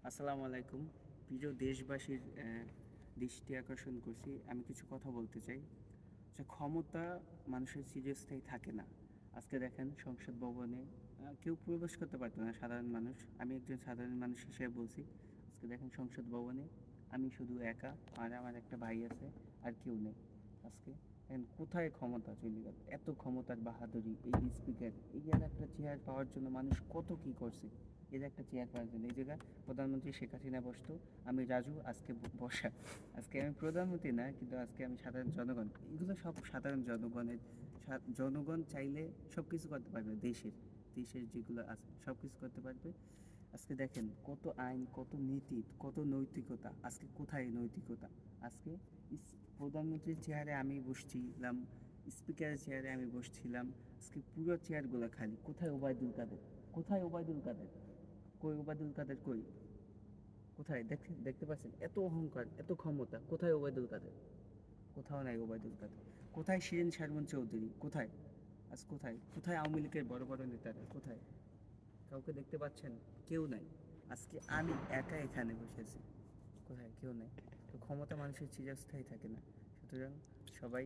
আসসালামু আলাইকুম। প্রিয় দেশবাসীর দৃষ্টি আকর্ষণ করছি। আমি কিছু কথা বলতে চাই যে ক্ষমতা মানুষের চিরস্থায়ী থাকে না। আজকে দেখেন সংসদ ভবনে কেউ প্রবেশ করতে পারতো না, সাধারণ মানুষ। আমি একজন সাধারণ মানুষ হিসেবে বলছি। আজকে দেখেন সংসদ ভবনে আমি শুধু একা, আর আমার একটা ভাই আছে, আর কেউ নেই। আজকে দেখেন কোথায় ক্ষমতা চলে গেল, এত ক্ষমতার বাহাদুরি এই স্পিকার, এই আর একটা চেয়ার পাওয়ার জন্য মানুষ কত কি করছে। এর একটা চেয়ার পাওয়ার জন্য এই জায়গায় প্রধানমন্ত্রী শেখ হাসিনা বসতো, আমি রাজু আজকে বসা। আজকে আমি প্রধানমন্ত্রী না, কিন্তু আজকে আমি সাধারণ জনগণ। এগুলো সব সাধারণ জনগণের। জনগণ চাইলে সব কিছু করতে পারবে, দেশের দেশের যেগুলো আছে সব কিছু করতে পারবে। আজকে দেখেন কত আইন, কত নীতি, কত নৈতিকতা। আজকে কোথায় নৈতিকতা? আজকে প্রধানমন্ত্রীর চেয়ারে আমি বসছিলাম, স্পিকারের চেয়ারে আমি বসছিলাম। আজকে পুরো চেয়ারগুলো খালি। কোথায় ওবায়দুল কাদের? কোথায় ওবায়দুল কাদের? কই ওবায়দুল কাদের কই? কোথায়? দেখতে দেখতে পাচ্ছেন এত অহংকার, এত ক্ষমতা, কোথায় ওবায়দুল কাদের? কোথাও নাই ওবায়দুল কাদের। কোথায় শিরিন শারমিন চৌধুরী? কোথায়? আজ কোথায়? কোথায় আওয়ামী লীগের বড় বড় নেতারা? কোথায়? কাউকে দেখতে পাচ্ছেন? কেউ নাই। আজকে আমি একা এখানে বসেছি। কোথায়? কেউ নাই। তো ক্ষমতা মানুষের চিরস্থায়ী থাকে না। সুতরাং সবাই